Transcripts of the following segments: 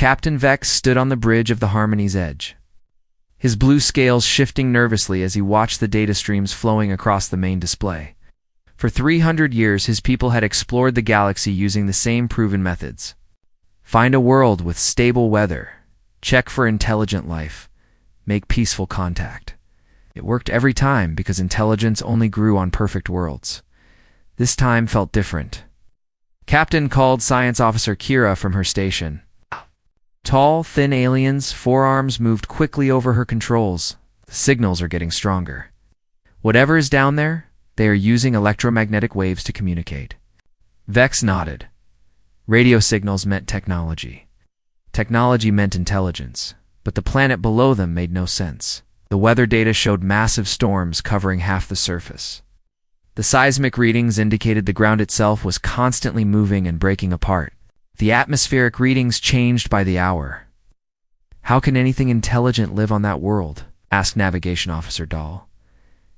Captain Vex stood on the bridge of the Harmony's edge, his blue scales shifting nervously as he watched the data streams flowing across the main display. For 300 years, his people had explored the galaxy using the same proven methods. Find a world with stable weather, check for intelligent life, make peaceful contact. It worked every time because intelligence only grew on perfect worlds. This time felt different. Captain called Science Officer Kira from her station. Tall, thin aliens, forearms moved quickly over her controls. The signals are getting stronger. Whatever is down there, they are using electromagnetic waves to communicate. Vex nodded. Radio signals meant technology. Technology meant intelligence, but the planet below them made no sense. The weather data showed massive storms covering half the surface. The seismic readings indicated the ground itself was constantly moving and breaking apart. The atmospheric readings changed by the hour. "How can anything intelligent live on that world?" asked Navigation Officer Dahl.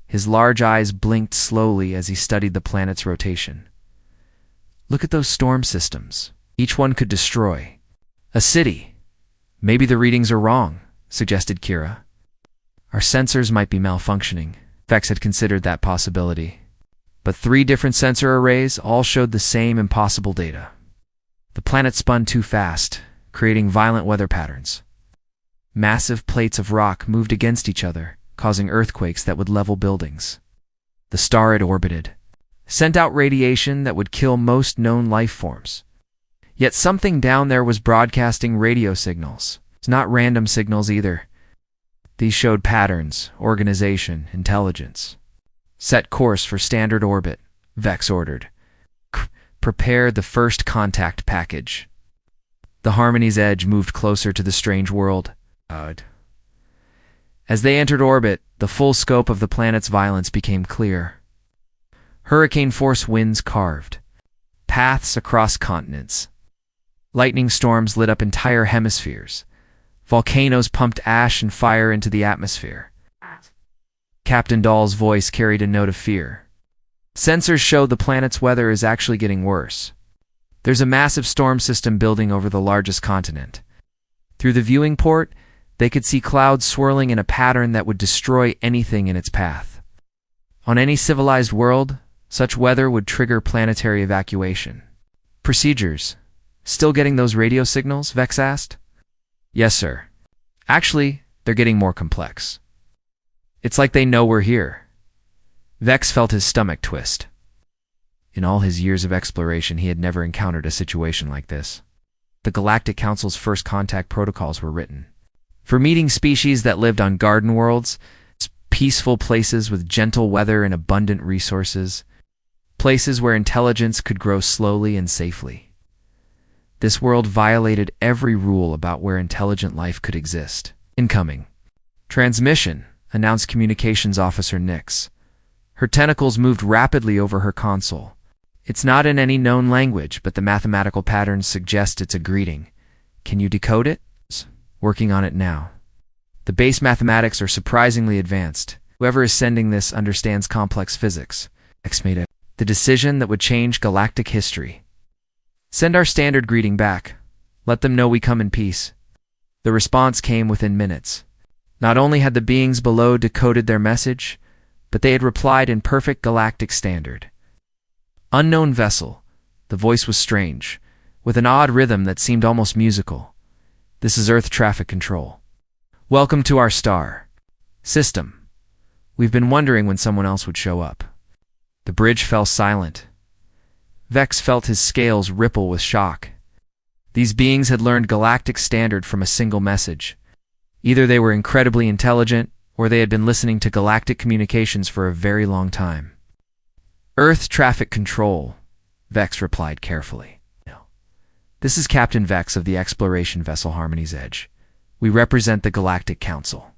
His large eyes blinked slowly as he studied the planet's rotation. "Look at those storm systems. Each one could destroy a city." "Maybe the readings are wrong," suggested Kira. "Our sensors might be malfunctioning." Vex had considered that possibility. But 3 different sensor arrays all showed the same impossible data. The planet spun too fast, creating violent weather patterns. Massive plates of rock moved against each other, causing earthquakes that would level buildings. The star it orbited sent out radiation that would kill most known life forms. Yet something down there was broadcasting radio signals. It's not random signals either. These showed patterns, organization, intelligence. "Set course for standard orbit," Vex ordered. "Prepare the first contact package." The Harmony's edge moved closer to the strange world. As they entered orbit, the full scope of the planet's violence became clear. Hurricane-force winds carved paths across continents. Lightning storms lit up entire hemispheres. Volcanoes pumped ash and fire into the atmosphere. Captain Dahl's voice carried a note of fear. "Sensors show the planet's weather is actually getting worse. There's a massive storm system building over the largest continent. Through the viewing port, they could see clouds swirling in a pattern that would destroy anything in its path. On any civilized world, such weather would trigger planetary evacuation." "Procedures. Still getting those radio signals?" Vex asked. "Yes, sir. Actually, they're getting more complex. It's like they know we're here." Vex felt his stomach twist. In all his years of exploration, he had never encountered a situation like this. The Galactic Council's first contact protocols were written for meeting species that lived on garden worlds, peaceful places with gentle weather and abundant resources, places where intelligence could grow slowly and safely. This world violated every rule about where intelligent life could exist. "Incoming." "Transmission," announced Communications Officer Nix. Her tentacles moved rapidly over her console. "It's not in any known language, but the mathematical patterns suggest it's a greeting. Can you decode it?" "Working on it now. The base mathematics are surprisingly advanced. Whoever is sending this understands complex physics." X made the decision that would change galactic history. "Send our standard greeting back. Let them know we come in peace." The response came within minutes. Not only had the beings below decoded their message, but they had replied in perfect galactic standard. "Unknown vessel." The voice was strange, with an odd rhythm that seemed almost musical. "This is Earth Traffic Control. Welcome to our star system. We've been wondering when someone else would show up." The bridge fell silent. Vex felt his scales ripple with shock. These beings had learned galactic standard from a single message. Either they were incredibly intelligent, or they had been listening to galactic communications for a very long time. "Earth Traffic Control," Vex replied carefully. "No. This is Captain Vex of the exploration vessel Harmony's Edge. We represent the Galactic Council.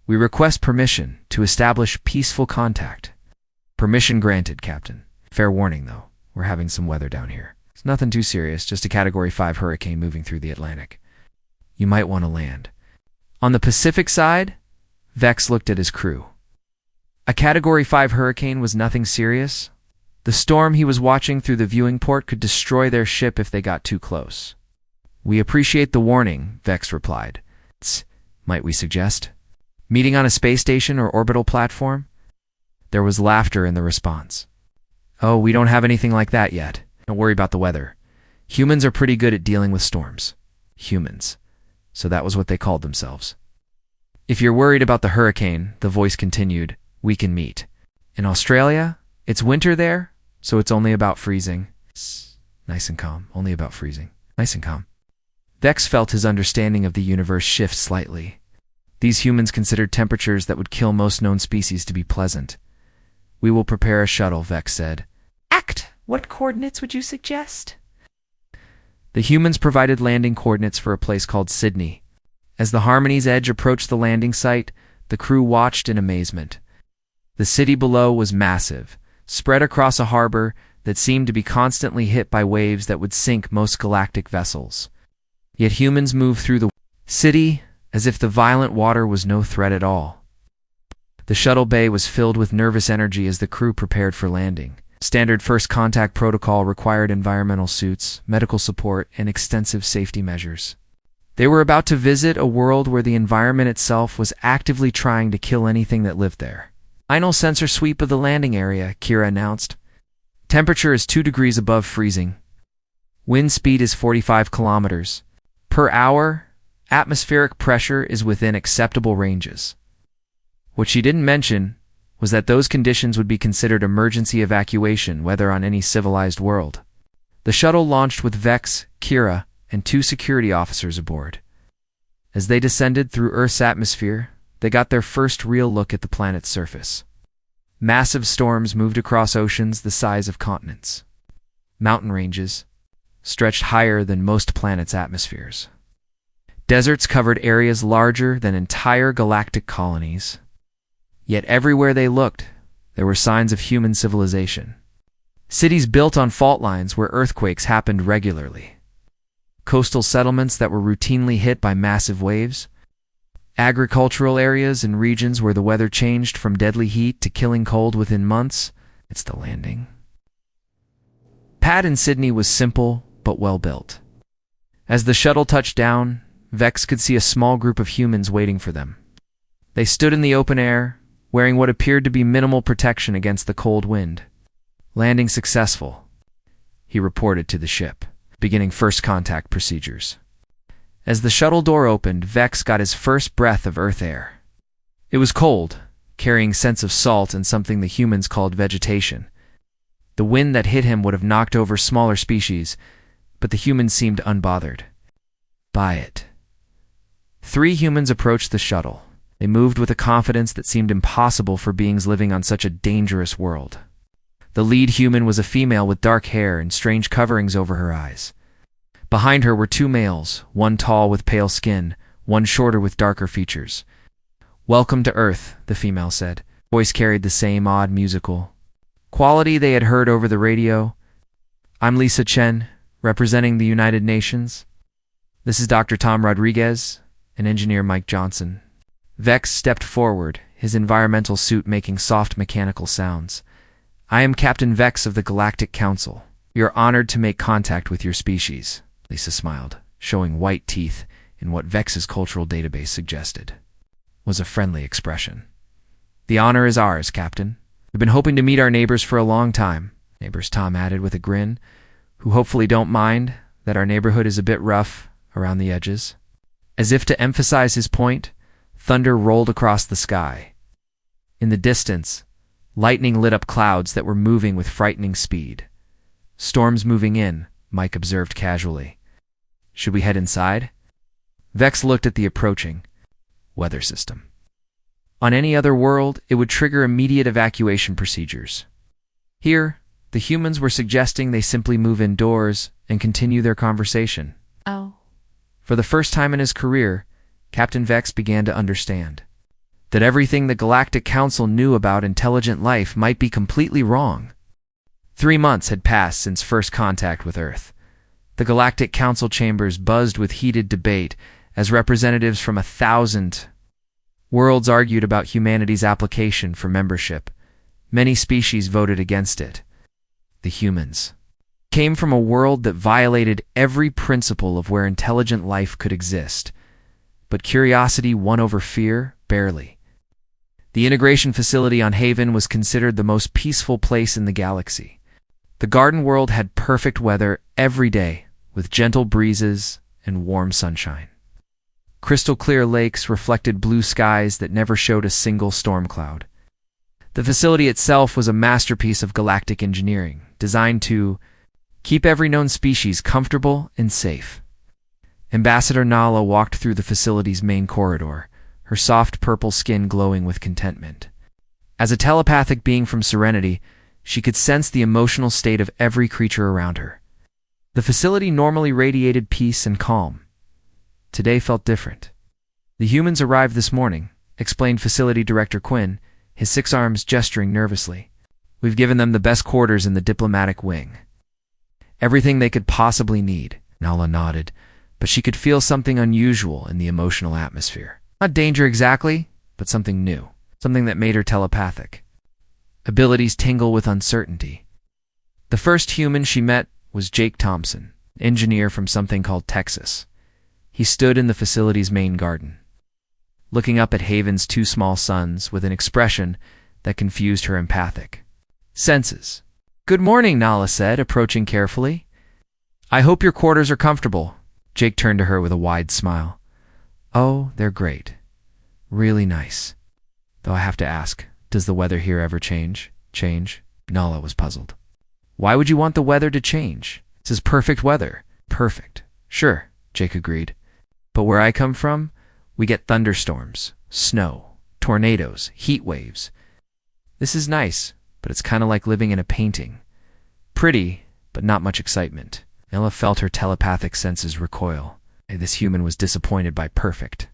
We request permission to establish peaceful contact." "Permission granted, Captain. Fair warning, though. We're having some weather down here. It's nothing too serious, just a Category 5 hurricane moving through the Atlantic. You might want to land." On the Pacific side, Vex looked at his crew. A Category 5 hurricane was nothing serious. The storm he was watching through the viewing port could destroy their ship if they got too close. We appreciate the warning, Vex replied. Might we suggest? Meeting on a space station or orbital platform? There was laughter in the response. Oh, we don't have anything like that yet. Don't worry about the weather. Humans are pretty good at dealing with storms. Humans. So that was what they called themselves. If you're worried about the hurricane, the voice continued, we can meet. In Australia, it's winter there, so it's only about freezing. Nice and calm. Only about freezing. Nice and calm. Vex felt his understanding of the universe shift slightly. These humans considered temperatures that would kill most known species to be pleasant. We will prepare a shuttle, Vex said. What coordinates would you suggest? The humans provided landing coordinates for a place called Sydney. As the Harmony's Edge approached the landing site, the crew watched in amazement. The city below was massive, spread across a harbor that seemed to be constantly hit by waves that would sink most galactic vessels. Yet humans moved through the city as if the violent water was no threat at all. The shuttle bay was filled with nervous energy as the crew prepared for landing. Standard first contact protocol required environmental suits, medical support, and extensive safety measures. They were about to visit a world where the environment itself was actively trying to kill anything that lived there. Final sensor sweep of the landing area, Kira announced. Temperature is 2 degrees above freezing. Wind speed is 45 kilometers per hour. Atmospheric pressure is within acceptable ranges. What she didn't mention was that those conditions would be considered emergency evacuation, whether on any civilized world. The shuttle launched with Vex, Kira, and 2 security officers aboard. As they descended through Earth's atmosphere, they got their first real look at the planet's surface. Massive storms moved across oceans the size of continents. Mountain ranges stretched higher than most planets' atmospheres. Deserts covered areas larger than entire galactic colonies. Yet everywhere they looked, there were signs of human civilization. Cities built on fault lines where earthquakes happened regularly. Coastal settlements that were routinely hit by massive waves. Agricultural areas and regions where the weather changed from deadly heat to killing cold within months. It's the landing. Pad in Sydney was simple but well built. As the shuttle touched down, Vex could see a small group of humans waiting for them. They stood in the open air, wearing what appeared to be minimal protection against the cold wind. Landing successful, he reported to the ship, beginning first contact procedures. As the shuttle door opened, Vex got his first breath of Earth air. It was cold, carrying scents of salt and something the humans called vegetation. The wind that hit him would have knocked over smaller species, but the humans seemed unbothered by it. 3 humans approached the shuttle. They moved with a confidence that seemed impossible for beings living on such a dangerous world. The lead human was a female with dark hair and strange coverings over her eyes. Behind her were 2 males, one tall with pale skin, one shorter with darker features. Welcome to Earth, the female said. Voice carried the same odd musical quality they had heard over the radio. I'm Lisa Chen, representing the United Nations. This is Dr. Tom Rodriguez and Engineer Mike Johnson. Vex stepped forward, his environmental suit making soft mechanical sounds. I am Captain Vex of the Galactic Council. We are honored to make contact with your species, Lisa smiled, showing white teeth in what Vex's cultural database suggested was a friendly expression. The honor is ours, Captain. We've been hoping to meet our neighbors for a long time, neighbors Tom added with a grin, who hopefully don't mind that our neighborhood is a bit rough around the edges. As if to emphasize his point, thunder rolled across the sky. In the distance, lightning lit up clouds that were moving with frightening speed. Storms moving in, Mike observed casually. Should we head inside? Vex looked at the approaching weather system. On any other world, it would trigger immediate evacuation procedures. Here, the humans were suggesting they simply move indoors and continue their conversation. Oh. For the first time in his career, Captain Vex began to understand that everything the Galactic Council knew about intelligent life might be completely wrong. 3 months had passed since first contact with Earth. The Galactic Council chambers buzzed with heated debate as representatives from 1,000 worlds argued about humanity's application for membership. Many species voted against it. The humans. came from a world that violated every principle of where intelligent life could exist. But curiosity won over fear, barely. The integration facility on Haven was considered the most peaceful place in the galaxy. The garden world had perfect weather every day, with gentle breezes and warm sunshine. Crystal clear lakes reflected blue skies that never showed a single storm cloud. The facility itself was a masterpiece of galactic engineering, designed to keep every known species comfortable and safe. Ambassador Nala walked through the facility's main corridor, her soft purple skin glowing with contentment. As a telepathic being from Serenity, she could sense the emotional state of every creature around her. The facility normally radiated peace and calm. Today felt different. The humans arrived this morning, explained Facility Director Quinn, his 6 arms gesturing nervously. We've given them the best quarters in the diplomatic wing. Everything they could possibly need. Nala nodded, but she could feel something unusual in the emotional atmosphere. Not danger exactly, but something new. Something that made her telepathic. Abilities tingle with uncertainty. The first human she met was Jake Thompson, engineer from something called Texas. He stood in the facility's main garden, looking up at Haven's 2 small sons with an expression that confused her empathic senses. "Good morning," Nala said, approaching carefully. "I hope your quarters are comfortable." Jake turned to her with a wide smile. "Oh, they're great. Really nice. Though I have to ask, does the weather here ever change?" "Change?" Nala was puzzled. "Why would you want the weather to change? This is perfect weather." "Perfect. Sure," Jake agreed. "But where I come from, we get thunderstorms, snow, tornadoes, heat waves. This is nice, but it's kind of like living in a painting. Pretty, but not much excitement." Ella felt her telepathic senses recoil. This human was disappointed by perfect.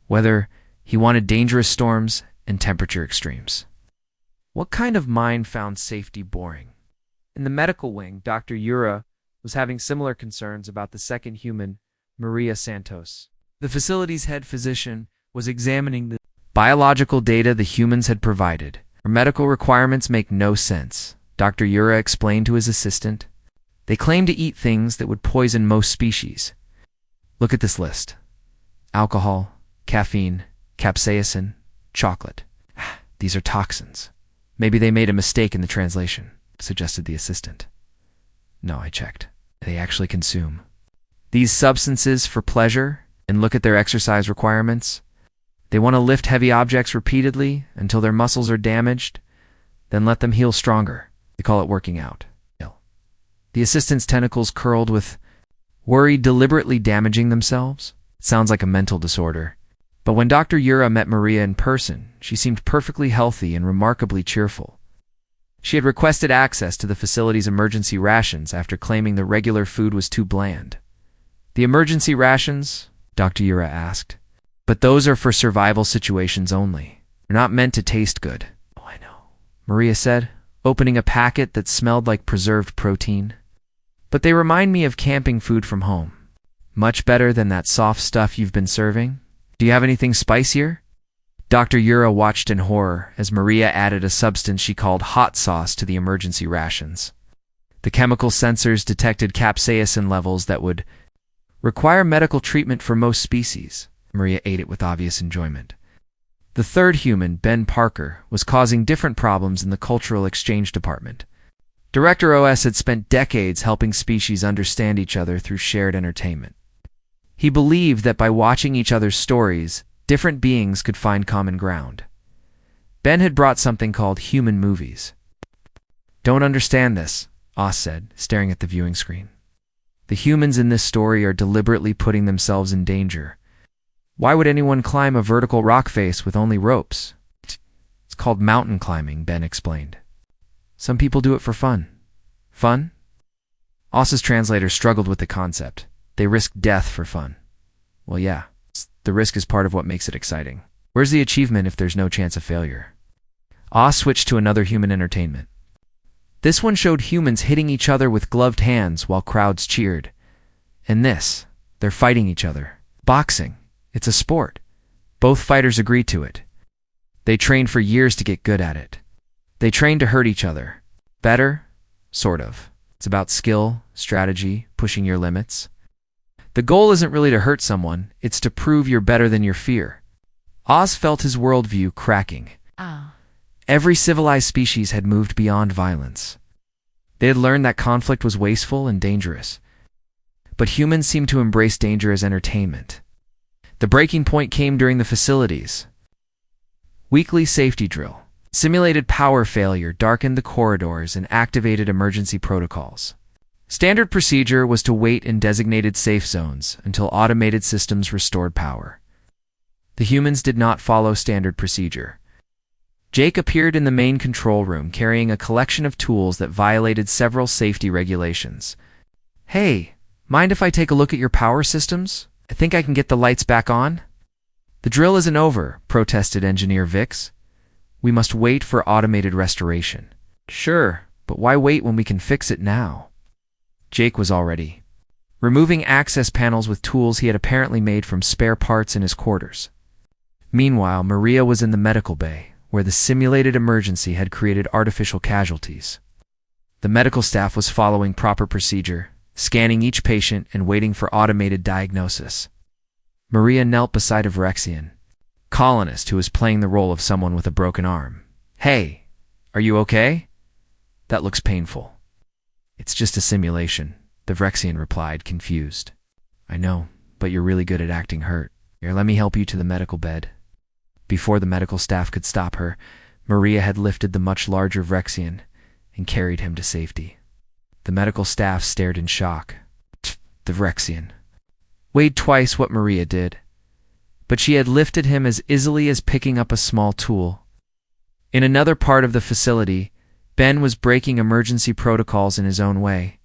Whether he wanted dangerous storms and temperature extremes. What kind of mind found safety boring? In the medical wing, Dr. Yura was having similar concerns about the second human, Maria Santos. The facility's head physician was examining the biological data the humans had provided. Our medical requirements make no sense, Dr. Yura explained to his assistant. They claim to eat things that would poison most species. Look at this list. Alcohol, caffeine, capsaicin, chocolate. These are toxins. Maybe they made a mistake in the translation, suggested the assistant. No, I checked. They actually consume these substances for pleasure, and look at their exercise requirements. They want to lift heavy objects repeatedly until their muscles are damaged, then let them heal stronger. They call it working out. The assistant's tentacles curled with worry, deliberately damaging themselves. It sounds like a mental disorder. But when Dr. Yura met Maria in person, she seemed perfectly healthy and remarkably cheerful. She had requested access to the facility's emergency rations after claiming the regular food was too bland. "The emergency rations?" Dr. Yura asked. "But those are for survival situations only. They're not meant to taste good." "Oh, I know," Maria said, opening a packet that smelled like preserved protein. "But they remind me of camping food from home. Much better than that soft stuff you've been serving. Do you have anything spicier?" Dr. Yura watched in horror as Maria added a substance she called hot sauce to the emergency rations. The chemical sensors detected capsaicin levels that would require medical treatment for most species. Maria ate it with obvious enjoyment. The third human, Ben Parker, was causing different problems in the cultural exchange department. Director OS had spent decades helping species understand each other through shared entertainment. He believed that by watching each other's stories, different beings could find common ground. Ben had brought something called human movies. "Don't understand this," Oz said, staring at the viewing screen. "The humans in this story are deliberately putting themselves in danger. Why would anyone climb a vertical rock face with only ropes?" "It's called mountain climbing," Ben explained. "Some people do it for fun." "Fun?" Oz's translator struggled with the concept. They risk death for fun. Well, yeah. The risk is part of what makes it exciting. Where's the achievement if there's no chance of failure? Oz switched to another human entertainment. This one showed humans hitting each other with gloved hands while crowds cheered. And this, they're fighting each other. Boxing. It's a sport. Both fighters agree to it. They train for years to get good at it. They train to hurt each other. Better? Sort of. It's about skill, strategy, pushing your limits. The goal isn't really to hurt someone, it's to prove you're better than your fear. Oz felt his worldview cracking. Every civilized species had moved beyond violence. They had learned that conflict was wasteful and dangerous. But humans seemed to embrace danger as entertainment. The breaking point came during the facilities. Weekly safety drill. Simulated power failure darkened the corridors and activated emergency protocols. Standard procedure was to wait in designated safe zones until automated systems restored power. The humans did not follow standard procedure. Jake appeared in the main control room carrying a collection of tools that violated several safety regulations. "Hey, mind if I take a look at your power systems? I think I can get the lights back on." "The drill isn't over," protested Engineer Vix. "We must wait for automated restoration." "Sure, but why wait when we can fix it now?" Jake was all ready, removing access panels with tools he had apparently made from spare parts in his quarters. Meanwhile, Maria was in the medical bay, where the simulated emergency had created artificial casualties. The medical staff was following proper procedure, scanning each patient and waiting for automated diagnosis. Maria knelt beside a Vrexian colonist who was playing the role of someone with a broken arm. "Hey, are you okay? That looks painful." "It's just a simulation," the Vrexian replied, confused. "I know, but you're really good at acting hurt. Here, let me help you to the medical bed." Before the medical staff could stop her, Maria had lifted the much larger Vrexian and carried him to safety. The medical staff stared in shock. The Vrexian weighed twice what Maria did, but she had lifted him as easily as picking up a small tool. In another part of the facility, Ben was breaking emergency protocols in his own way.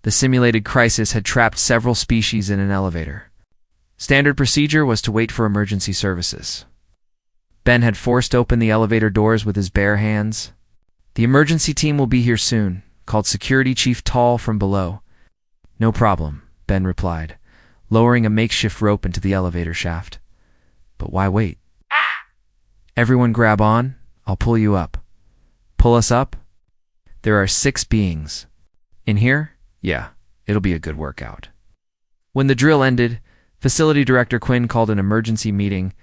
The simulated crisis had trapped several species in an elevator. Standard procedure was to wait for emergency services. Ben had forced open the elevator doors with his bare hands. "The emergency team will be here soon," called Security Chief Tall from below. "No problem," Ben replied, lowering a makeshift rope into the elevator shaft. "But why wait?" "Everyone grab on. I'll pull you up." "Pull us up?" "There are 6 beings. In here? Yeah, it'll be a good workout." When the drill ended, Facility Director Quinn called an emergency meeting.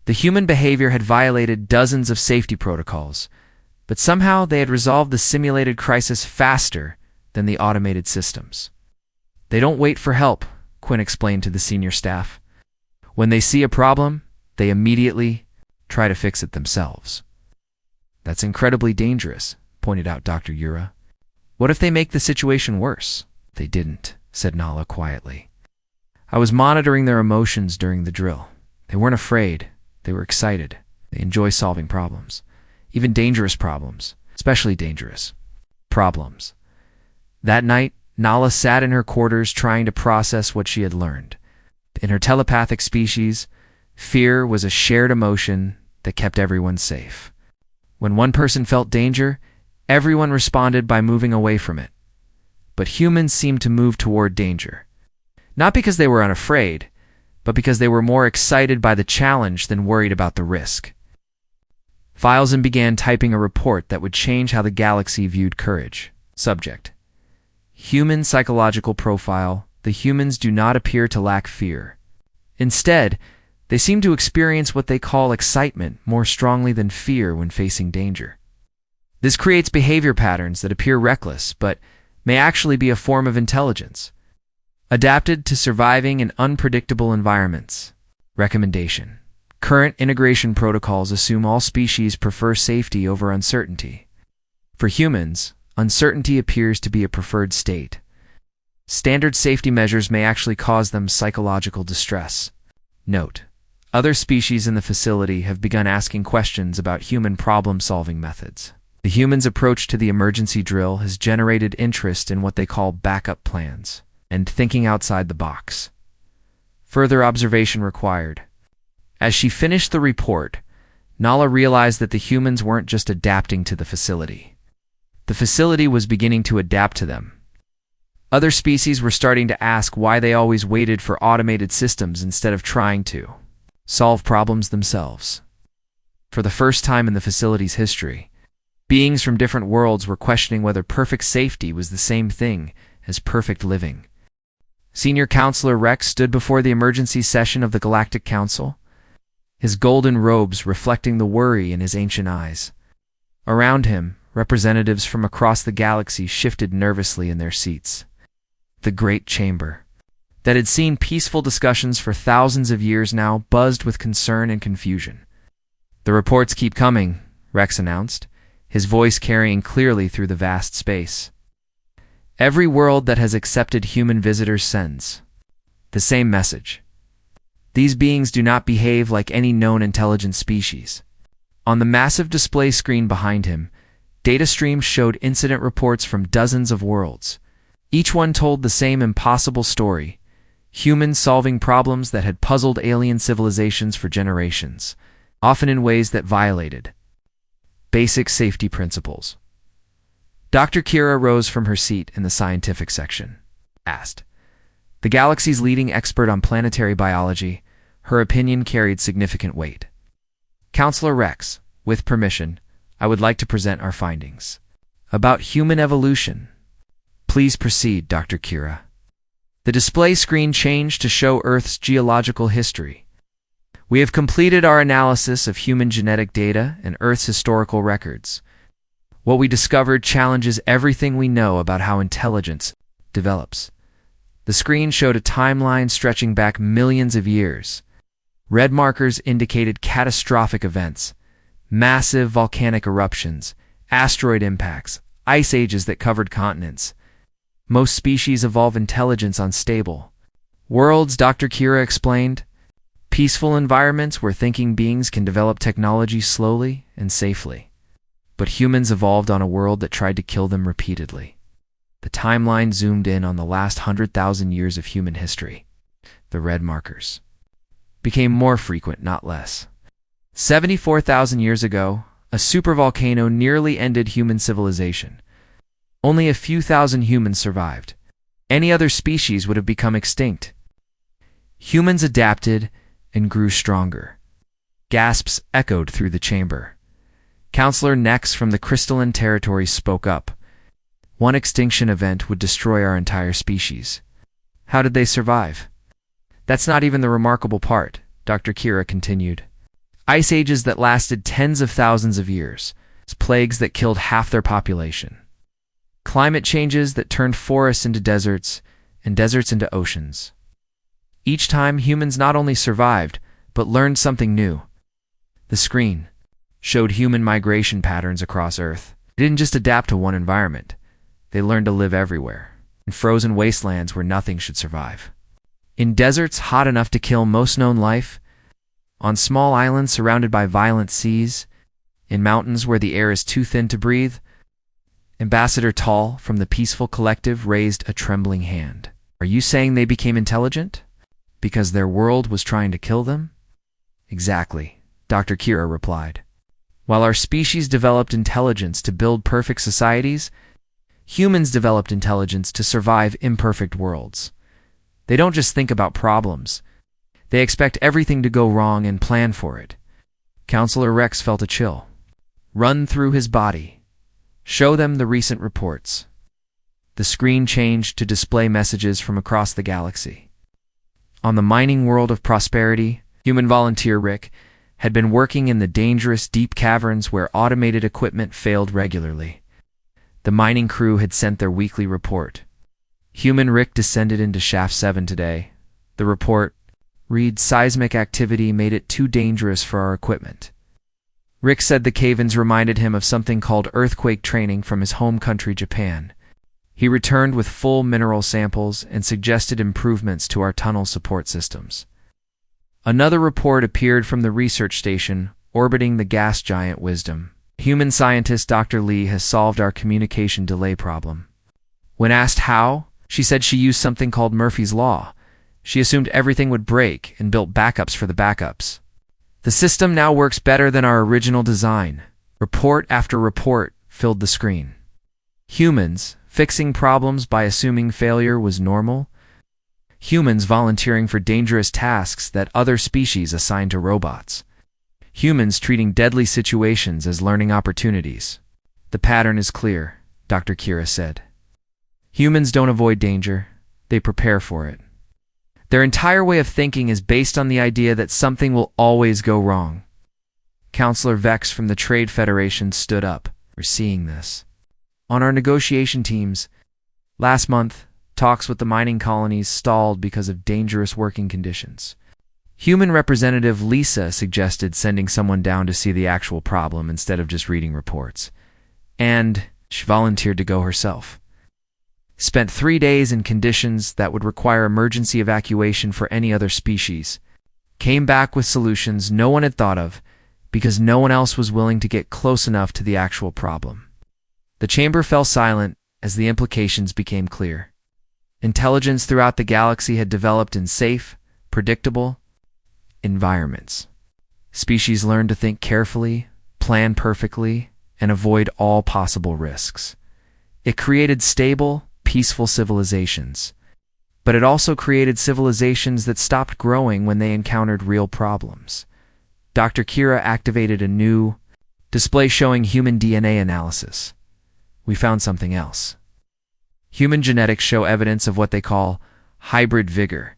The human behavior had violated dozens of safety protocols, but somehow they had resolved the simulated crisis faster than the automated systems. "They don't wait for help," Quinn explained to the senior staff. "When they see a problem, they immediately try to fix it themselves." "That's incredibly dangerous," pointed out Dr. Yura. "What if they make the situation worse?" "They didn't," said Nala quietly. "I was monitoring their emotions during the drill. They weren't afraid. They were excited. They enjoy solving problems. Even dangerous problems. Especially dangerous problems." That night, Nala sat in her quarters trying to process what she had learned. In her telepathic species, fear was a shared emotion that kept everyone safe. When one person felt danger, everyone responded by moving away from it. But humans seemed to move toward danger. Not because they were unafraid, but because they were more excited by the challenge than worried about the risk. Filesen began typing a report that would change how the galaxy viewed courage. Subject: Human psychological profile. The humans do not appear to lack fear. Instead, they seem to experience what they call excitement more strongly than fear when facing danger. This creates behavior patterns that appear reckless, but may actually be a form of intelligence, adapted to surviving in unpredictable environments. Recommendation: Current integration protocols assume all species prefer safety over uncertainty. For humans, uncertainty appears to be a preferred state. Standard safety measures may actually cause them psychological distress. Note: Other species in the facility have begun asking questions about human problem-solving methods. The humans' approach to the emergency drill has generated interest in what they call backup plans and thinking outside the box. Further observation required. As she finished the report, Nala realized that the humans weren't just adapting to the facility. The facility was beginning to adapt to them. Other species were starting to ask why they always waited for automated systems instead of trying to solve problems themselves. For the first time in the facility's history, Beings from different worlds were questioning whether perfect safety was the same thing as perfect living. Senior Counselor Rex stood before the emergency session of the Galactic Council, his golden robes reflecting the worry in his ancient eyes. Around him, representatives from across the galaxy shifted nervously in their seats. The Great Chamber, that had seen peaceful discussions for thousands of years now, buzzed with concern and confusion. "The reports keep coming," Rex announced, his voice carrying clearly through the vast space. "Every world that has accepted human visitors sends the same message. These beings do not behave like any known intelligent species." On the massive display screen behind him, data streams showed incident reports from dozens of worlds. Each one told the same impossible story: humans solving problems that had puzzled alien civilizations for generations, often in ways that violated basic safety principles. Dr. Kira rose from her seat in the scientific section. Asked, the galaxy's leading expert on planetary biology, her opinion carried significant weight. "Counselor Rex, with permission, I would like to present our findings about human evolution." "Please proceed, Dr. Kira." The display screen changed to show Earth's geological history. "We have completed our analysis of human genetic data and Earth's historical records. What we discovered challenges everything we know about how intelligence develops." The screen showed a timeline stretching back millions of years. Red markers indicated catastrophic events: massive volcanic eruptions, asteroid impacts, ice ages that covered continents. Most species evolve intelligence on stable worlds, Dr. Kira explained. Peaceful environments where thinking beings can develop technology slowly and safely. But humans evolved on a world that tried to kill them repeatedly. The timeline zoomed in on the last 100,000 years of human history. The red markers became more frequent, not less. 74,000 years ago, a supervolcano nearly ended human civilization. Only a few thousand humans survived. Any other species would have become extinct. Humans adapted and grew stronger. Gasps echoed through the chamber. Counselor Nex from the Crystalline Territories spoke up. "One extinction event would destroy our entire species. How did they survive?" "That's not even the remarkable part," Dr. Kira continued. "Ice ages that lasted tens of thousands of years, plagues that killed half their population. Climate changes that turned forests into deserts and deserts into oceans. Each time, humans not only survived, but learned something new." The screen showed human migration patterns across Earth. They didn't just adapt to one environment. They learned to live everywhere, in frozen wastelands where nothing should survive. In deserts hot enough to kill most known life, on small islands surrounded by violent seas, in mountains where the air is too thin to breathe. Ambassador Tall from the Peaceful Collective raised a trembling hand. "Are you saying they became intelligent because their world was trying to kill them?" "Exactly," Dr. Kira replied. "While our species developed intelligence to build perfect societies, humans developed intelligence to survive imperfect worlds. They don't just think about problems. They expect everything to go wrong and plan for it." Counselor Rex felt a chill run through his body. "Show them the recent reports." The screen changed to display messages from across the galaxy. On the mining world of Prosperity, human volunteer Rick had been working in the dangerous deep caverns where automated equipment failed regularly. The mining crew had sent their weekly report. Human Rick descended into Shaft 7 today. The report read, "Seismic activity made it too dangerous for our equipment." Rick said the cave-ins reminded him of something called earthquake training from his home country, Japan. He returned with full mineral samples and suggested improvements to our tunnel support systems. Another report appeared from the research station orbiting the gas giant Wisdom. Human scientist Dr. Lee has solved our communication delay problem. When asked how, she said she used something called Murphy's Law. She assumed everything would break and built backups for the backups. "The system now works better than our original design." Report after report filled the screen. Humans fixing problems by assuming failure was normal. Humans volunteering for dangerous tasks that other species assigned to robots. Humans treating deadly situations as learning opportunities. The pattern is clear, Dr. Kira said. Humans don't avoid danger, they prepare for it. Their entire way of thinking is based on the idea that something will always go wrong. Counselor Vex from the Trade Federation stood up. We're seeing this. On our negotiation teams, last month, talks with the mining colonies stalled because of dangerous working conditions. Human representative Lisa suggested sending someone down to see the actual problem instead of just reading reports. And she volunteered to go herself. Spent 3 days in conditions that would require emergency evacuation for any other species. Came back with solutions no one had thought of because no one else was willing to get close enough to the actual problem. The chamber fell silent as the implications became clear. Intelligence throughout the galaxy had developed in safe, predictable environments. Species learned to think carefully, plan perfectly, and avoid all possible risks. It created stable, peaceful civilizations. But it also created civilizations that stopped growing when they encountered real problems. Dr. Kira activated a new display showing human DNA analysis. We found something else. Human genetics show evidence of what they call hybrid vigor.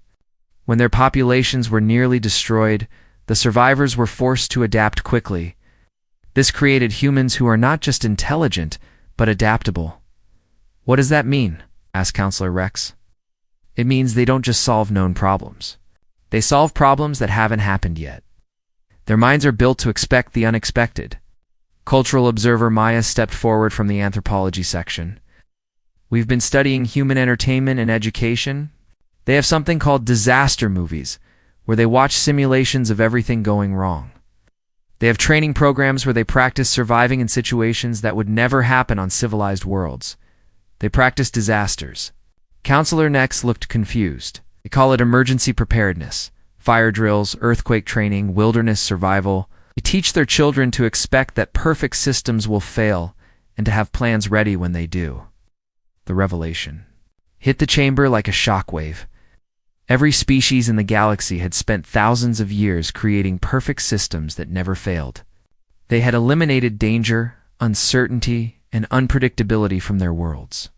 When their populations were nearly destroyed, the survivors were forced to adapt quickly. This created humans who are not just intelligent, but adaptable. What does that mean? Asked Counselor Rex. It means they don't just solve known problems. They solve problems that haven't happened yet. Their minds are built to expect the unexpected. Cultural observer Maya stepped forward from the anthropology section. We've been studying human entertainment and education. They have something called disaster movies, where they watch simulations of everything going wrong. They have training programs where they practice surviving in situations that would never happen on civilized worlds. They practice disasters. Counselor Nex looked confused. They call it emergency preparedness, fire drills, earthquake training, wilderness survival. They teach their children to expect that perfect systems will fail and to have plans ready when they do. The revelation hit the chamber like a shockwave. Every species in the galaxy had spent thousands of years creating perfect systems that never failed. They had eliminated danger, uncertainty, and unpredictability from their worlds.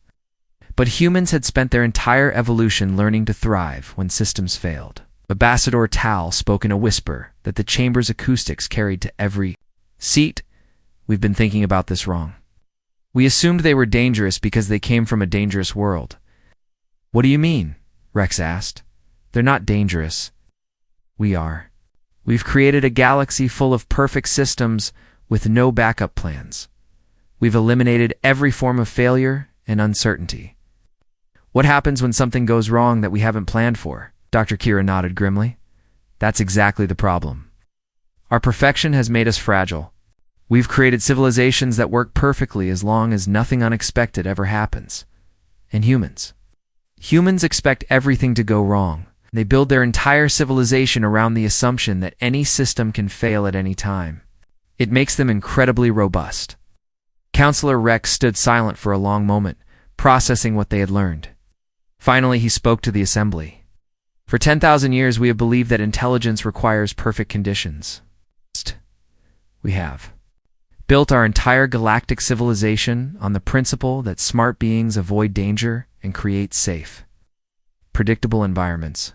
But humans had spent their entire evolution learning to thrive when systems failed. Ambassador Tal spoke in a whisper that the chamber's acoustics carried to every seat. We've been thinking about this wrong. We assumed they were dangerous because they came from a dangerous world. What do you mean? Rex asked. They're not dangerous. We are. We've created a galaxy full of perfect systems with no backup plans. We've eliminated every form of failure and uncertainty. What happens when something goes wrong that we haven't planned for? Dr. Kira nodded grimly. That's exactly the problem. Our perfection has made us fragile. We've created civilizations that work perfectly as long as nothing unexpected ever happens. And humans expect everything to go wrong. They build their entire civilization around the assumption that any system can fail at any time. It makes them incredibly robust. Counselor Rex stood silent for a long moment, processing what they had learned. Finally, he spoke to the assembly. For 10,000 years, we have believed that intelligence requires perfect conditions. We have built our entire galactic civilization on the principle that smart beings avoid danger and create safe, predictable environments.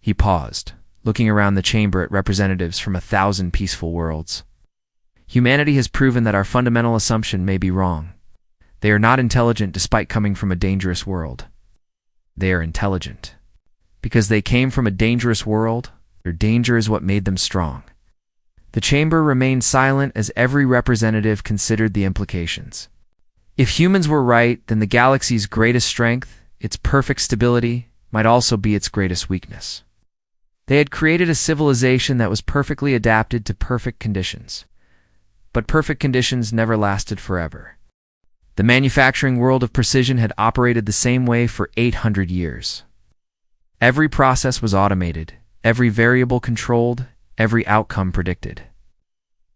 He paused, looking around the chamber at representatives from 1,000 peaceful worlds. Humanity has proven that our fundamental assumption may be wrong. They are not intelligent despite coming from a dangerous world. They are intelligent. Because they came from a dangerous world, their danger is what made them strong. The chamber remained silent as every representative considered the implications. If humans were right, then the galaxy's greatest strength, its perfect stability, might also be its greatest weakness. They had created a civilization that was perfectly adapted to perfect conditions. But perfect conditions never lasted forever. The manufacturing world of precision had operated the same way for 800 years. Every process was automated, every variable controlled, every outcome predicted.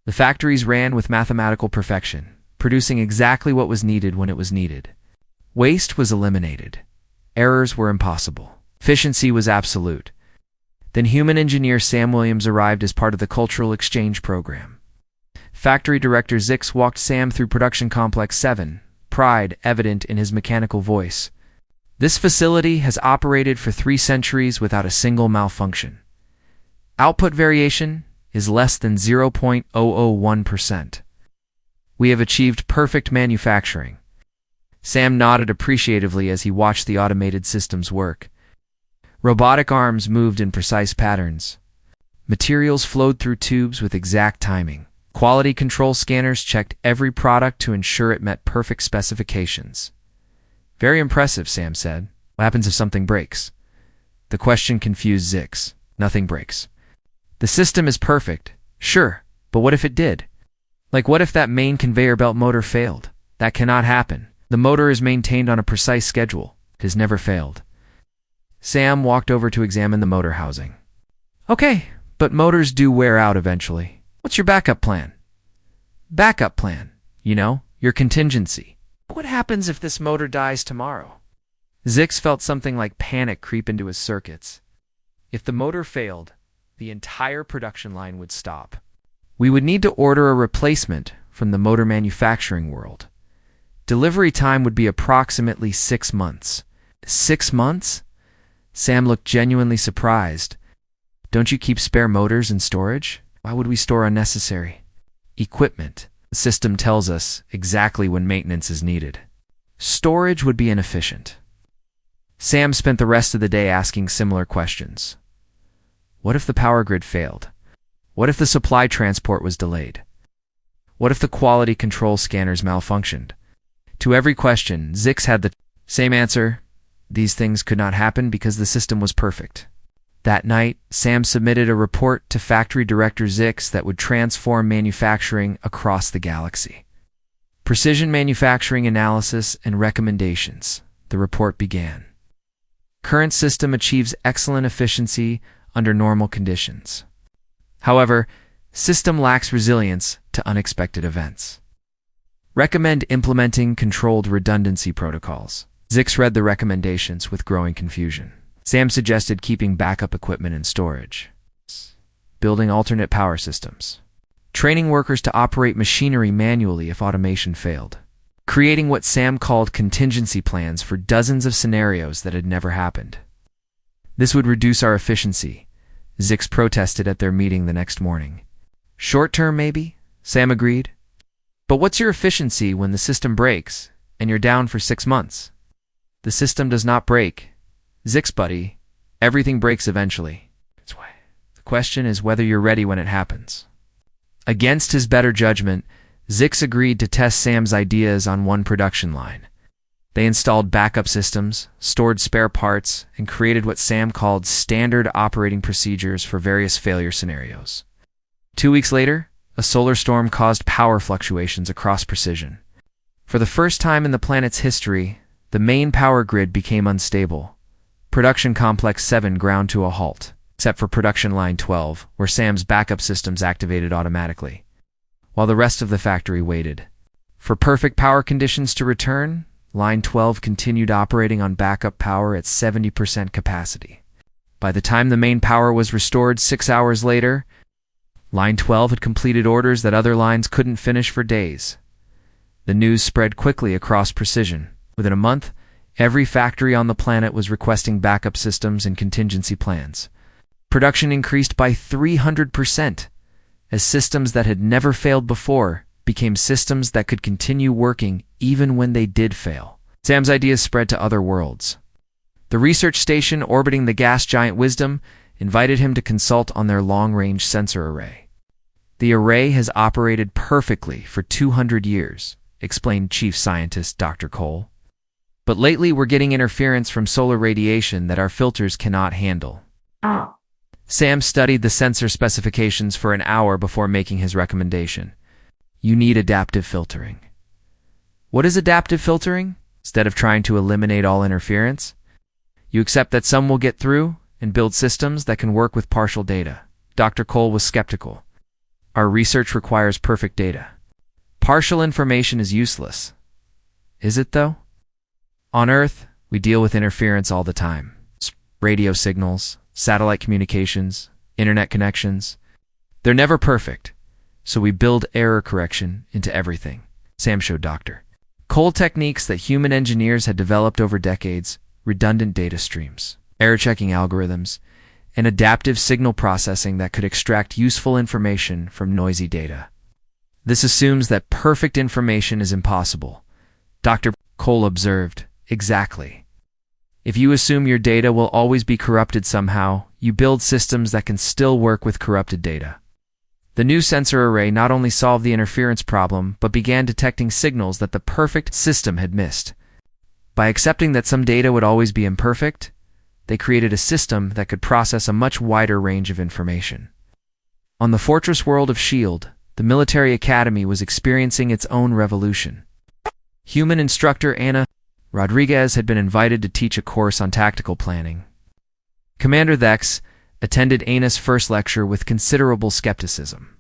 The factories ran with mathematical perfection, producing exactly what was needed when it was needed. Waste was eliminated. Errors were impossible. Efficiency was absolute. Then human engineer Sam Williams arrived as part of the cultural exchange program. Factory Director Zix walked Sam through Production Complex 7, pride evident in his mechanical voice. This facility has operated for 3 centuries without a single malfunction. Output variation is less than 0.001%. We have achieved perfect manufacturing. Sam nodded appreciatively as he watched the automated systems work. Robotic arms moved in precise patterns. Materials flowed through tubes with exact timing. Quality control scanners checked every product to ensure it met perfect specifications. Very impressive, Sam said. What happens if something breaks? The question confused Zix. Nothing breaks. The system is perfect, sure, but what if it did? Like what if that main conveyor belt motor failed? That cannot happen. The motor is maintained on a precise schedule. It has never failed. Sam walked over to examine the motor housing. Okay, but motors do wear out eventually. What's your backup plan? Backup plan, your contingency. What happens if this motor dies tomorrow? Zix felt something like panic creep into his circuits. If the motor failed, the entire production line would stop. We would need to order a replacement from the motor manufacturing world. Delivery time would be approximately 6 months. 6 months? Sam looked genuinely surprised. Don't you keep spare motors in storage? Why would we store unnecessary equipment? The system tells us exactly when maintenance is needed. Storage would be inefficient. Sam spent the rest of the day asking similar questions. What if the power grid failed? What if the supply transport was delayed? What if the quality control scanners malfunctioned? To every question, Zix had the same answer. These things could not happen because the system was perfect. That night, Sam submitted a report to Factory Director Zix that would transform manufacturing across the galaxy. Precision manufacturing analysis and recommendations. The report began. Current system achieves excellent efficiency under normal conditions. However, system lacks resilience to unexpected events. Recommend implementing controlled redundancy protocols. Zix read the recommendations with growing confusion. Sam suggested keeping backup equipment in storage. Building alternate power systems. Training workers to operate machinery manually if automation failed. Creating what Sam called contingency plans for dozens of scenarios that had never happened. This would reduce our efficiency, Zix protested at their meeting the next morning. Short term, maybe? Sam agreed. But what's your efficiency when the system breaks and you're down for 6 months? The system does not break. Zix, buddy, everything breaks eventually. That's why. The question is whether you're ready when it happens. Against his better judgment, Zix agreed to test Sam's ideas on one production line. They installed backup systems, stored spare parts, and created what Sam called standard operating procedures for various failure scenarios. 2 weeks later, a solar storm caused power fluctuations across Precision. For the first time in the planet's history, the main power grid became unstable. Production Complex 7 ground to a halt, except for Production Line 12, where Sam's backup systems activated automatically, while the rest of the factory waited. For perfect power conditions to return, Line 12 continued operating on backup power at 70% capacity. By the time the main power was restored 6 hours later, Line 12 had completed orders that other lines couldn't finish for days. The news spread quickly across Precision. Within a month, every factory on the planet was requesting backup systems and contingency plans. Production increased by 300%, as systems that had never failed before became systems that could continue working even when they did fail. Sam's ideas spread to other worlds. The research station orbiting the gas giant Wisdom invited him to consult on their long-range sensor array. The array has operated perfectly for 200 years, explained Chief Scientist Dr. Cole. But lately we're getting interference from solar radiation that our filters cannot handle. Sam studied the sensor specifications for an hour before making his recommendation. You need adaptive filtering. What is adaptive filtering? Instead of trying to eliminate all interference, you accept that some will get through and build systems that can work with partial data. Dr. Cole was skeptical. Our research requires perfect data. Partial information is useless. Is it, though? On Earth, we deal with interference all the time. Radio signals, satellite communications, internet connections. They're never perfect. so we build error correction into everything, Sam showed Dr. Cole techniques that human engineers had developed over decades, redundant data streams, error-checking algorithms, and adaptive signal processing that could extract useful information from noisy data. This assumes that perfect information is impossible. Dr. Cole observed, exactly. If you assume your data will always be corrupted somehow, you build systems that can still work with corrupted data. The new sensor array not only solved the interference problem, but began detecting signals that the perfect system had missed. By accepting that some data would always be imperfect, they created a system that could process a much wider range of information. On the fortress world of S.H.I.E.L.D., the military academy was experiencing its own revolution. Human instructor Anna Rodriguez had been invited to teach a course on tactical planning. Commander Thex attended Anna's first lecture with considerable skepticism.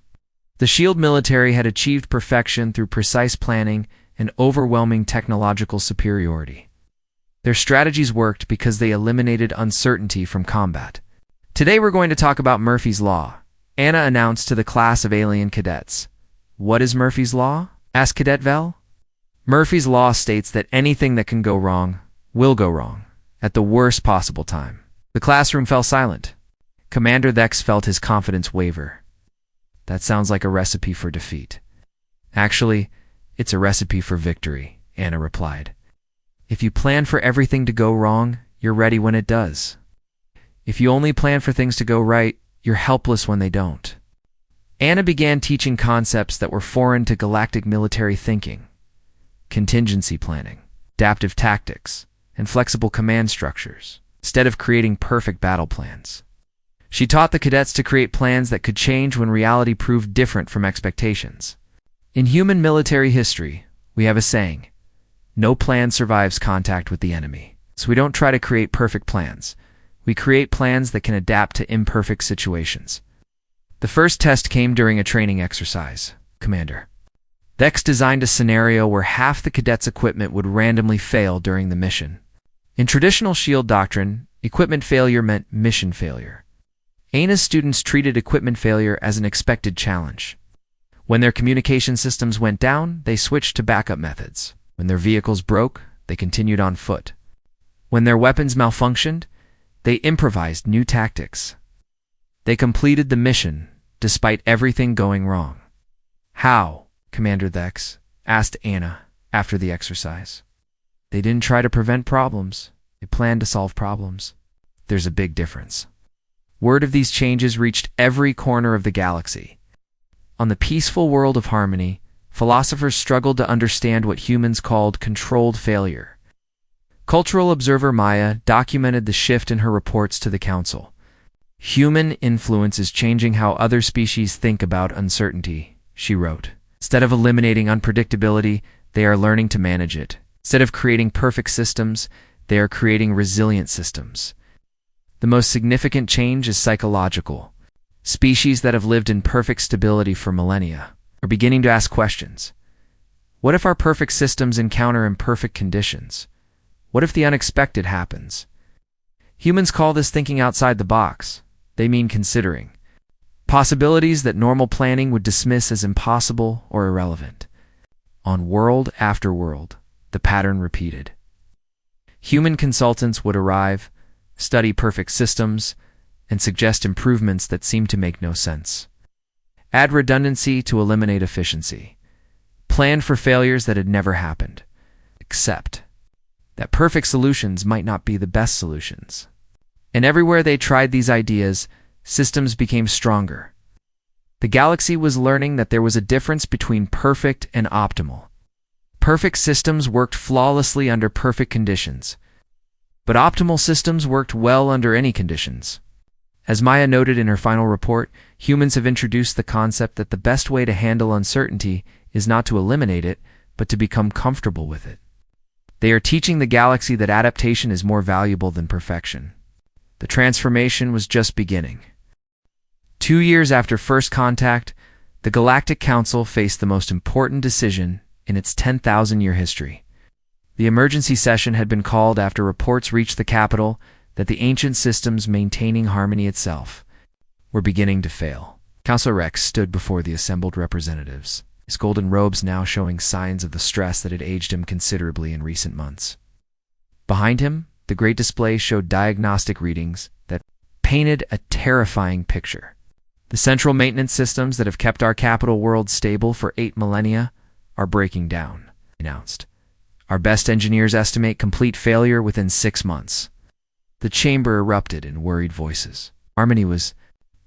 The S.H.I.E.L.D. military had achieved perfection through precise planning and overwhelming technological superiority. Their strategies worked because they eliminated uncertainty from combat. Today we're going to talk about Murphy's Law, Anna announced to the class of alien cadets. What is Murphy's Law? Asked Cadet Vel. Murphy's Law states that anything that can go wrong will go wrong, at the worst possible time. The classroom fell silent. Commander Thex felt his confidence waver. That sounds like a recipe for defeat. Actually, it's a recipe for victory, Anna replied. If you plan for everything to go wrong, you're ready when it does. If you only plan for things to go right, you're helpless when they don't. Anna began teaching concepts that were foreign to galactic military thinking: contingency planning, adaptive tactics, and flexible command structures, instead of creating perfect battle plans. She taught the cadets to create plans that could change when reality proved different from expectations. In human military history, we have a saying: no plan survives contact with the enemy. So we don't try to create perfect plans. We create plans that can adapt to imperfect situations. The first test came during a training exercise, Commander Thex designed a scenario where half the cadets' equipment would randomly fail during the mission. In traditional S.H.I.E.L.D. doctrine, equipment failure meant mission failure. Anna's students treated equipment failure as an expected challenge. When their communication systems went down, they switched to backup methods. When their vehicles broke, they continued on foot. When their weapons malfunctioned, they improvised new tactics. They completed the mission, despite everything going wrong. How, Commander Thex asked Anna after the exercise. They didn't try to prevent problems. They planned to solve problems. There's a big difference. Word of these changes reached every corner of the galaxy. On the peaceful world of harmony, philosophers struggled to understand what humans called controlled failure. Cultural observer Maya documented the shift in her reports to the Council. Human influence is changing how other species think about uncertainty, she wrote. Instead of eliminating unpredictability, they are learning to manage it. Instead of creating perfect systems, they are creating resilient systems. The most significant change is psychological. Species that have lived in perfect stability for millennia are beginning to ask questions. What if our perfect systems encounter imperfect conditions? What if the unexpected happens? Humans call this thinking outside the box. They mean considering possibilities that normal planning would dismiss as impossible or irrelevant. On world after world, the pattern repeated. Human consultants would arrive, study perfect systems, and suggest improvements that seemed to make no sense. Add redundancy to eliminate efficiency. Plan for failures that had never happened. Accept that perfect solutions might not be the best solutions. And everywhere they tried these ideas, systems became stronger. The galaxy was learning that there was a difference between perfect and optimal. Perfect systems worked flawlessly under perfect conditions, but optimal systems worked well under any conditions. As Maya noted in her final report, humans have introduced the concept that the best way to handle uncertainty is not to eliminate it, but to become comfortable with it. They are teaching the galaxy that adaptation is more valuable than perfection. The transformation was just beginning. 2 years after first contact, the Galactic Council faced the most important decision in its 10,000-year history. The emergency session had been called after reports reached the capital that the ancient systems maintaining harmony itself were beginning to fail. Counselor Rex stood before the assembled representatives, his golden robes now showing signs of the stress that had aged him considerably in recent months. Behind him, the great display showed diagnostic readings that painted a terrifying picture. The central maintenance systems that have kept our capital world stable for 8 millennia are breaking down, he announced. Our best engineers estimate complete failure within 6 months. The chamber erupted in worried voices. Harmony was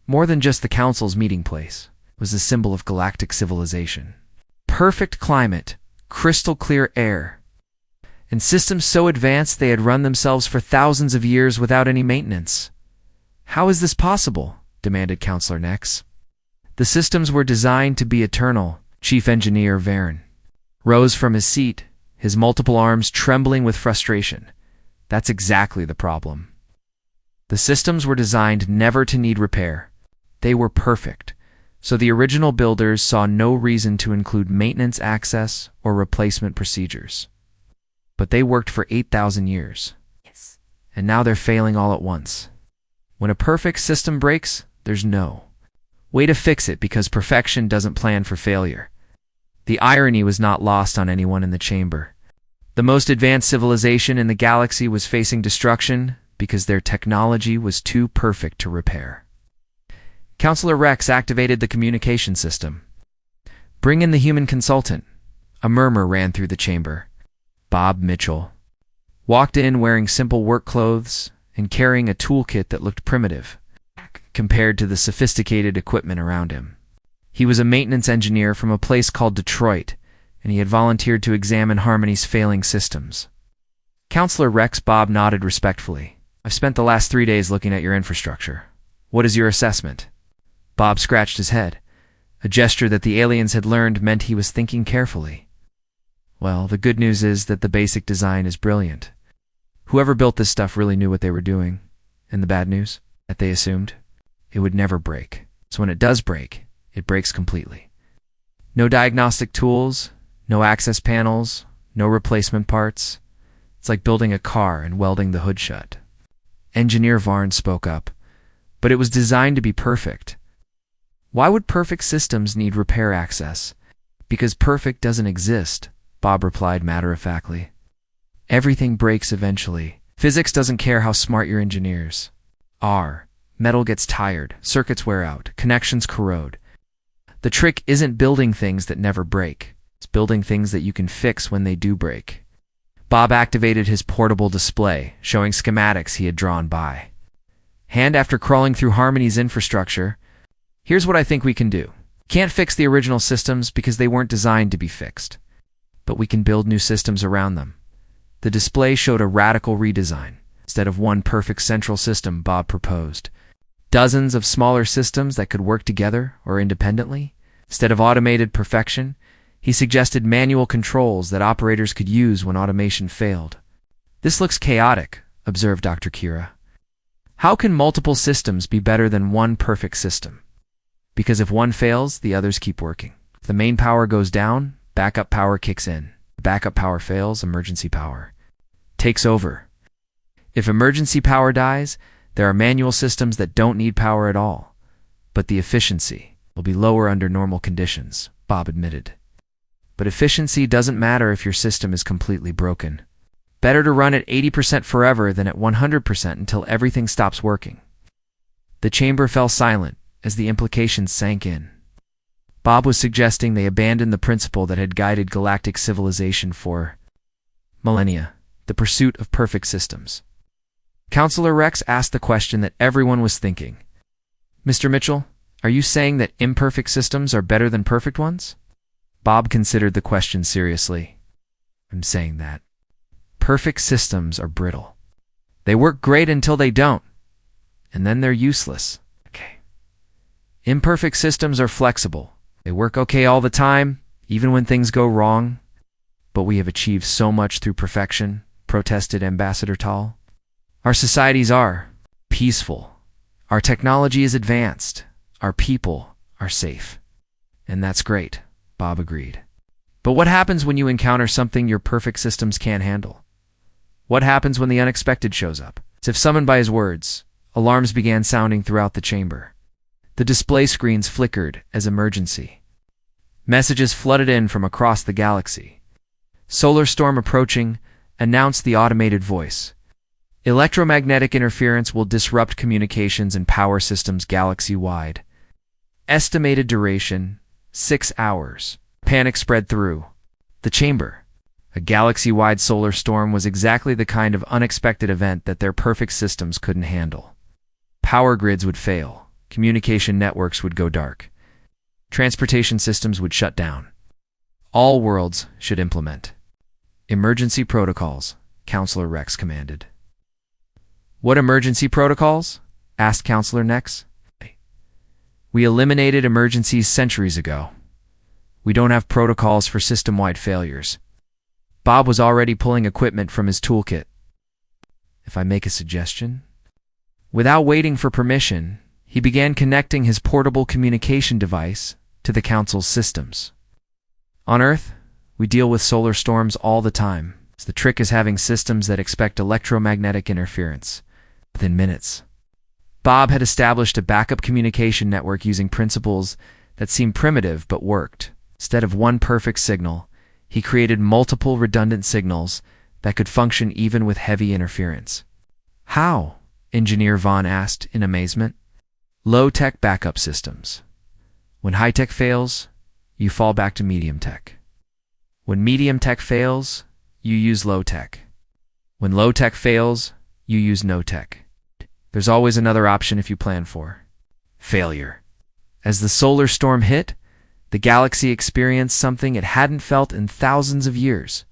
more than just the council's meeting place. It was a symbol of galactic civilization. Perfect climate, crystal clear air, and systems so advanced they had run themselves for thousands of years without any maintenance. How is this possible? Demanded Counselor Nex. The systems were designed to be eternal, Chief Engineer Varen rose from his seat, his multiple arms trembling with frustration. That's exactly the problem. The systems were designed never to need repair. They were perfect, so the original builders saw no reason to include maintenance access or replacement procedures. But they worked for 8,000 years. Yes. And now they're failing all at once. When a perfect system breaks, there's no way to fix it because perfection doesn't plan for failure. The irony was not lost on anyone in the chamber. The most advanced civilization in the galaxy was facing destruction because their technology was too perfect to repair. Counselor Rex activated the communication system. Bring in the human consultant. A murmur ran through the chamber. Bob Mitchell walked in wearing simple work clothes and carrying a toolkit that looked primitive compared to the sophisticated equipment around him. He was a maintenance engineer from a place called Detroit, and he had volunteered to examine Harmony's failing systems. Counselor Rex Bob nodded respectfully. I've spent the last 3 days looking at your infrastructure. What is your assessment? Bob scratched his head. A gesture that the aliens had learned meant he was thinking carefully. Well, the good news is that the basic design is brilliant. Whoever built this stuff really knew what they were doing. And the bad news? That they assumed it would never break. So when it does break, it breaks completely. No diagnostic tools, no access panels, no replacement parts. It's like building a car and welding the hood shut. Engineer Varn spoke up, but it was designed to be perfect. Why would perfect systems need repair access? Because perfect doesn't exist, Bob replied matter-of-factly. Everything breaks eventually. Physics doesn't care how smart your engineers are. Metal gets tired, circuits wear out, connections corrode. The trick isn't building things that never break. It's building things that you can fix when they do break. Bob activated his portable display, showing schematics he had drawn by hand after crawling through Harmony's infrastructure. Here's what I think we can do. Can't fix the original systems because they weren't designed to be fixed, but we can build new systems around them. The display showed a radical redesign. Instead of one perfect central system, Bob proposed dozens of smaller systems that could work together or independently. Instead of automated perfection, he suggested manual controls that operators could use when automation failed. This looks chaotic, observed Dr. Kira. How can multiple systems be better than one perfect system? Because if one fails, the others keep working. If the main power goes down, backup power kicks in. If backup power fails, emergency power takes over. If emergency power dies, there are manual systems that don't need power at all. But the efficiency will be lower under normal conditions, Bob admitted. But efficiency doesn't matter if your system is completely broken. Better to run at 80% forever than at 100% until everything stops working. The chamber fell silent as the implications sank in. Bob was suggesting they abandon the principle that had guided galactic civilization for millennia, the pursuit of perfect systems. Counselor Rex asked the question that everyone was thinking. Mr. Mitchell, are you saying that imperfect systems are better than perfect ones? Bob considered the question seriously. I'm saying that perfect systems are brittle. They work great until they don't, and then they're useless. Okay. Imperfect systems are flexible. They work okay all the time, even when things go wrong. But we have achieved so much through perfection, protested Ambassador Tall. Our societies are peaceful. Our technology is advanced. Our people are safe. And that's great, Bob agreed. But what happens when you encounter something your perfect systems can't handle? What happens when the unexpected shows up? As if summoned by his words, alarms began sounding throughout the chamber. The display screens flickered as emergency. Messages flooded in from across the galaxy. Solar storm approaching, announced the automated voice. Electromagnetic interference will disrupt communications and power systems galaxy-wide. Estimated duration, 6 hours. Panic spread through the chamber. A galaxy-wide solar storm was exactly the kind of unexpected event that their perfect systems couldn't handle. Power grids would fail. Communication networks would go dark. Transportation systems would shut down. All worlds should implement emergency protocols, Counselor Rex commanded. What emergency protocols? Asked Counselor Nex. We eliminated emergencies centuries ago. We don't have protocols for system-wide failures. Bob was already pulling equipment from his toolkit. If I make a suggestion? Without waiting for permission, he began connecting his portable communication device to the Council's systems. On Earth, we deal with solar storms all the time. The trick is having systems that expect electromagnetic interference within minutes. Bob had established a backup communication network using principles that seemed primitive but worked. Instead of one perfect signal, he created multiple redundant signals that could function even with heavy interference. How? Engineer Vaughn asked in amazement. Low-tech backup systems. When high-tech fails, you fall back to medium-tech. When medium-tech fails, you use low-tech. When low-tech fails, you use no-tech. There's always another option if you plan for failure. As the solar storm hit, the galaxy experienced something it hadn't felt in thousands of years.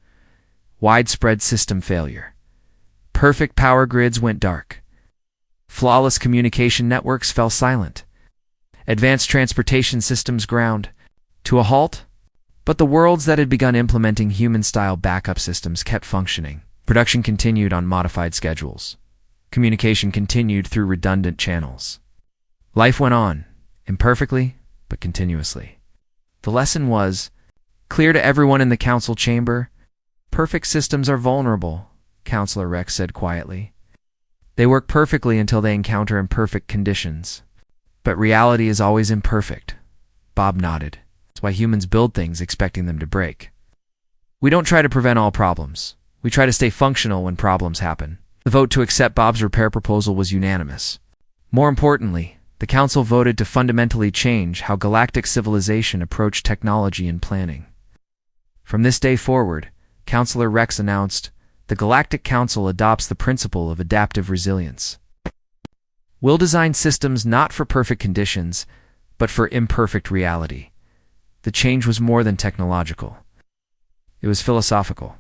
Widespread system failure. Perfect power grids went dark. Flawless communication networks fell silent. Advanced transportation systems ground to a halt. But the worlds that had begun implementing human-style backup systems kept functioning. Production continued on modified schedules. Communication continued through redundant channels. Life went on, imperfectly, but continuously. The lesson was clear to everyone in the council chamber. Perfect systems are vulnerable, Counselor Rex said quietly. They work perfectly until they encounter imperfect conditions. But reality is always imperfect. Bob nodded. That's why humans build things expecting them to break. We don't try to prevent all problems. We try to stay functional when problems happen. The vote to accept Bob's repair proposal was unanimous. More importantly, the Council voted to fundamentally change how galactic civilization approached technology and planning. From this day forward, Counselor Rex announced, the Galactic Council adopts the principle of adaptive resilience. We'll design systems not for perfect conditions, but for imperfect reality. The change was more than technological. It was philosophical.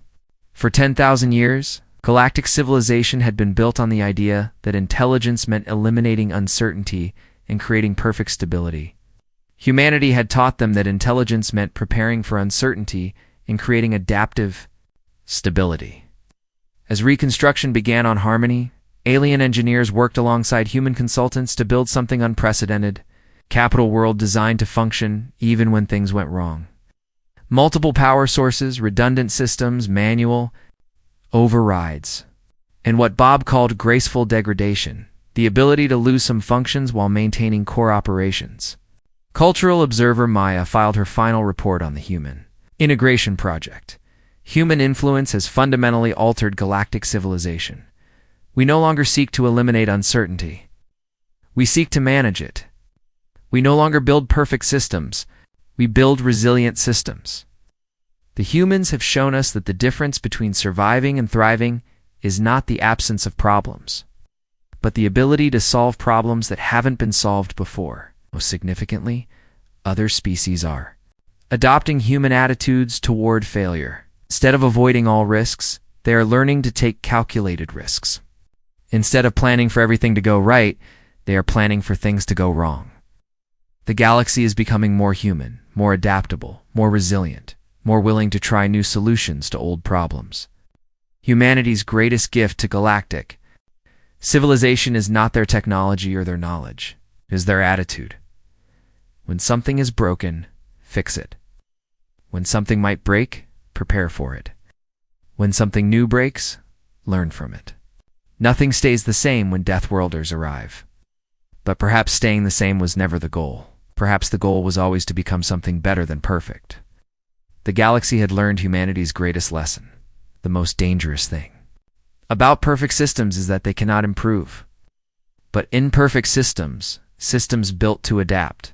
For 10,000 years, galactic civilization had been built on the idea that intelligence meant eliminating uncertainty and creating perfect stability. Humanity had taught them that intelligence meant preparing for uncertainty and creating adaptive stability. As reconstruction began on Harmony, alien engineers worked alongside human consultants to build something unprecedented, Capital World designed to function even when things went wrong. Multiple power sources, redundant systems, manual overrides, and what Bob called graceful degradation, the ability to lose some functions while maintaining core operations. Cultural observer Maya filed her final report on the Human Integration Project. Human influence has fundamentally altered galactic civilization. We no longer seek to eliminate uncertainty. We seek to manage it. We no longer build perfect systems. We build resilient systems. The humans have shown us that the difference between surviving and thriving is not the absence of problems, but the ability to solve problems that haven't been solved before. Most significantly, other species are adopting human attitudes toward failure. Instead of avoiding all risks, they are learning to take calculated risks. Instead of planning for everything to go right, they are planning for things to go wrong. The galaxy is becoming more human, more adaptable, more resilient, more willing to try new solutions to old problems. Humanity's greatest gift to galactic civilization is not their technology or their knowledge. It is their attitude. When something is broken, fix it. When something might break, prepare for it. When something new breaks, learn from it. Nothing stays the same when Deathworlders arrive. But perhaps staying the same was never the goal. Perhaps the goal was always to become something better than perfect. The galaxy had learned humanity's greatest lesson, the most dangerous thing about perfect systems is that they cannot improve. But imperfect systems, systems built to adapt,